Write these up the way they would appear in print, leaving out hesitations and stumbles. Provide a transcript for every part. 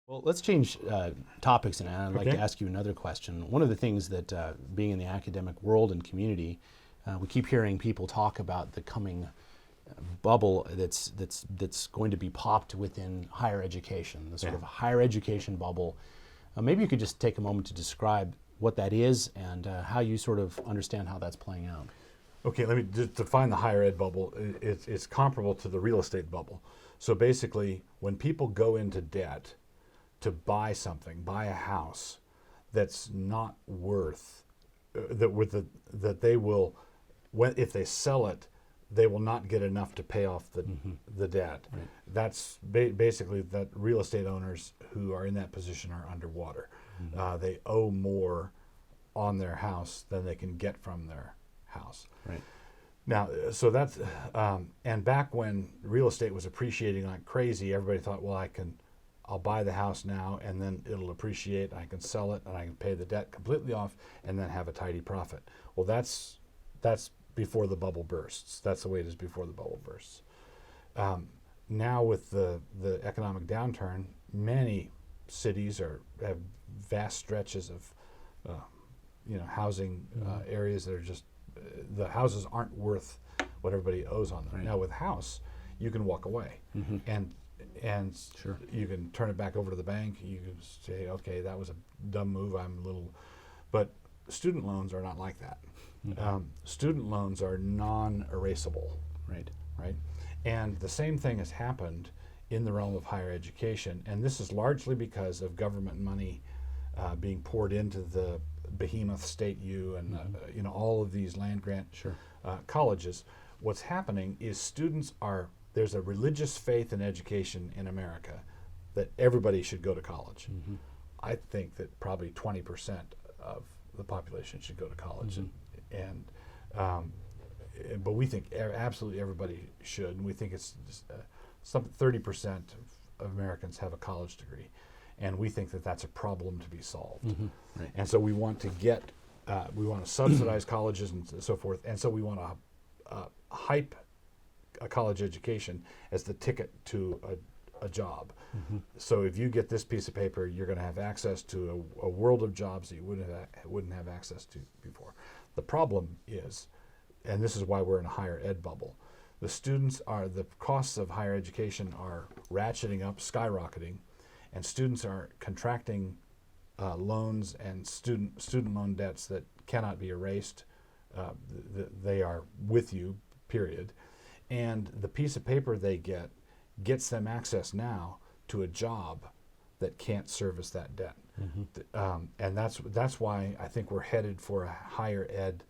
Well, let's change topics, and I'd like to Okay. ask you another question. One of the things that, being in the academic world and community, we keep hearing people talk about the coming bubble that's going to be popped within higher education, the sort of higher education bubble. Maybe you could just take a moment to describe what that is and how you sort of understand how that's playing out. Okay, let me just define the higher ed bubble. It's comparable to the real estate bubble. So basically, when people go into debt to buy something, buy a house that's not worth that they will, when if they sell it, they will not get enough to pay off the debt. Right. That's basically that real estate owners who are in that position are underwater. They owe more on their house than they can get from their house. Right. Now, so that's and back when real estate was appreciating like crazy, everybody thought, well, I'll buy the house now, and then it'll appreciate. I can sell it, and I can pay the debt completely off, and then have a tidy profit. Well, that's before the bubble bursts. That's the way it is before the bubble bursts. Now with the economic downturn, many cities have vast stretches of housing areas that are just the houses aren't worth what everybody owes on them. Right. Now with house, you can walk away and Sure. you can turn it back over to the bank. You can say, okay, that was a dumb move. But student loans are not like that. Student loans are non-erasable, Right. right? And the same thing has happened in the realm of higher education, and this is largely because of government money being poured into the behemoth state U and all of these land grant Sure. colleges. What's happening is there's a religious faith in education in America that everybody should go to college. I think that probably 20% of the population should go to college, but we think absolutely everybody should, and we think it's just, some 30% of Americans have a college degree, and we think that that's a problem to be solved. Right. And so we want to subsidize colleges and so forth, and so we want to hype a college education as the ticket to a job. So if you get this piece of paper, you're going to have access to a world of jobs that you wouldn't have access to before. The problem is, and this is why we're in a higher ed bubble, the costs of higher education are ratcheting up, skyrocketing, and students are contracting loans and student loan debts that cannot be erased. They are with you, period. And the piece of paper they gets them access now to a job that can't service that debt. And that's why I think we're headed for a higher ed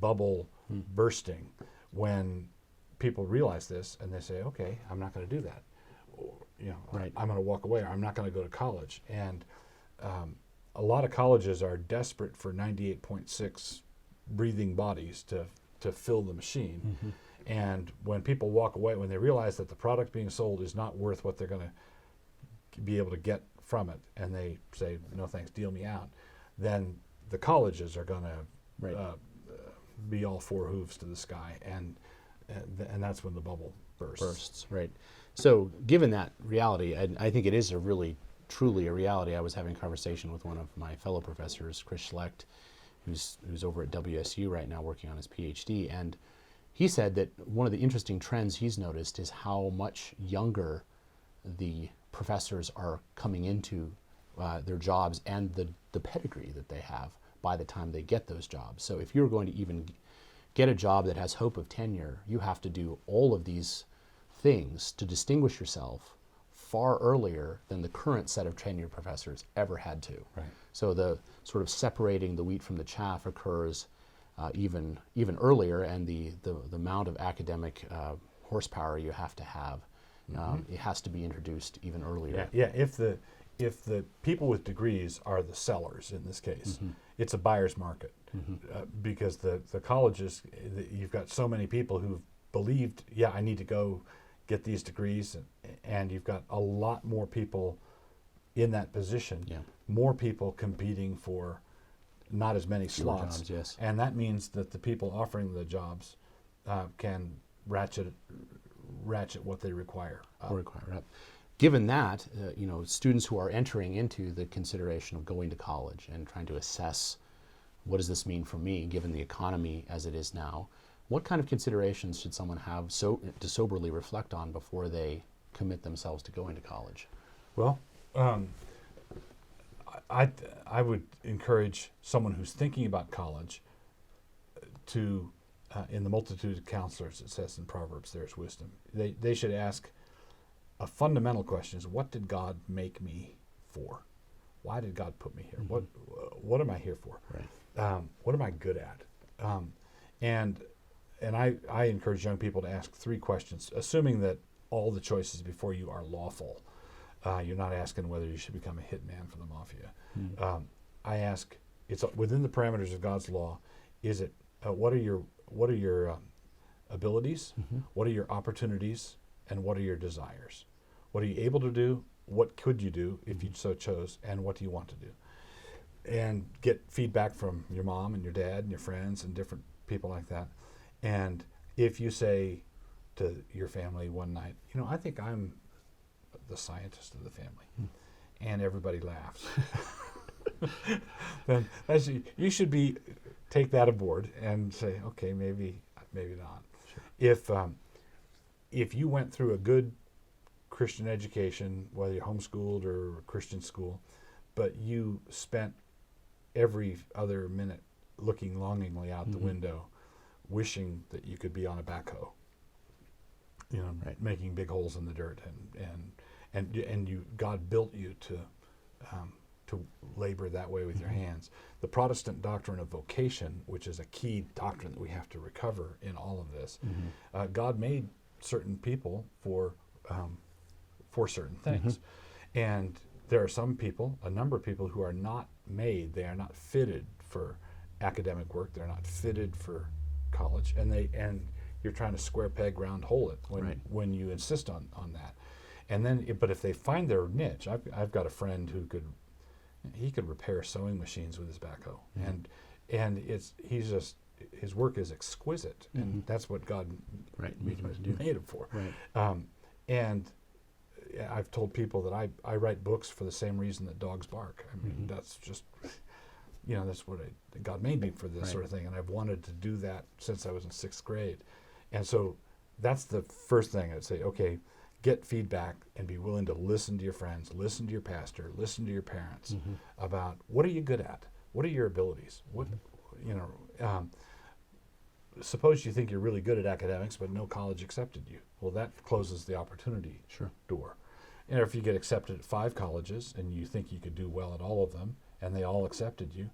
bubble bursting, when people realize this and they say, okay, I'm not going to do that. Or, Right. I'm going to walk away, or I'm not going to go to college. And a lot of colleges are desperate for 98.6 breathing bodies to fill the machine. And when people walk away, when they realize that the product being sold is not worth what they're going to be able to get from it, and they say, no thanks, deal me out, then the colleges are going to Right. be all four hooves to the sky, and that's when the bubble bursts. Right. So given that reality, I think it is truly a reality. I was having a conversation with one of my fellow professors, Chris Schlecht, who's over at WSU right now working on his PhD, and he said that one of the interesting trends he's noticed is how much younger the professors are coming into their jobs and the pedigree that they have by the time they get those jobs. So if you're going to even get a job that has hope of tenure, you have to do all of these things to distinguish yourself far earlier than the current set of tenured professors ever had to. Right. So the sort of separating the wheat from the chaff occurs even earlier, and the amount of academic horsepower you have to have, it has to be introduced even earlier. Yeah. If the people with degrees are the sellers in this case, it's a buyer's market, because the colleges, you've got so many people who've believed, yeah, I need to go get these degrees, and you've got a lot more people in that position, more people competing for not as many slots, jobs, yes. And that means that the people offering the jobs can ratchet what they require up. given that, students who are entering into the consideration of going to college and trying to assess what does this mean for me, given the economy as it is now, what kind of considerations should someone have to soberly reflect on before they commit themselves to going to college? Well, I would encourage someone who's thinking about college to, in the multitude of counselors, it says in Proverbs, there's wisdom. They should ask a fundamental question: is what did God make me for? Why did God put me here? What am I here for? Right. What am I good at? And I encourage young people to ask 3 questions, assuming that all the choices before you are lawful. You're not asking whether you should become a hitman for the mafia. I ask, it's within the parameters of God's law. Is it what are your abilities? What are your opportunities? And what are your desires? What are you able to do? What could you do if you so chose? And what do you want to do? And get feedback from your mom and your dad and your friends and different people like that. And if you say to your family one night, I think I'm the scientist of the family, and everybody laughs, then you should take that aboard and say, okay, maybe not. Sure. If you went through a good Christian education, whether you're homeschooled or Christian school, but you spent every other minute looking longingly out the window, wishing that you could be on a backhoe, right, making big holes in the dirt, and God built you to labor that way with your hands. The Protestant doctrine of vocation, which is a key doctrine that we have to recover in all of this, God made certain people for certain things, and there are a number of people who are not made. They are not fitted for academic work. They're not fitted for college, and you're trying to square peg round hole it when you insist on that. And then, but if they find their niche, I've got a friend who could repair sewing machines with his backhoe, and his work is exquisite, and that's what God made him for. Right. And I've told people that I write books for the same reason that dogs bark. I mean, that's just, that's what God made me for this sort of thing, and I've wanted to do that since I was in 6th grade. And so that's the first thing I'd say. Okay, get feedback and be willing to listen to your friends, listen to your pastor, listen to your parents about what are you good at, what are your abilities, suppose you think you're really good at academics, but no college accepted you. Well, that closes the opportunity door. And if you get accepted at 5 colleges and you think you could do well at all of them, and they all accepted you,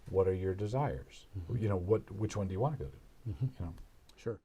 what are your desires? Which one do you want to go to? Sure.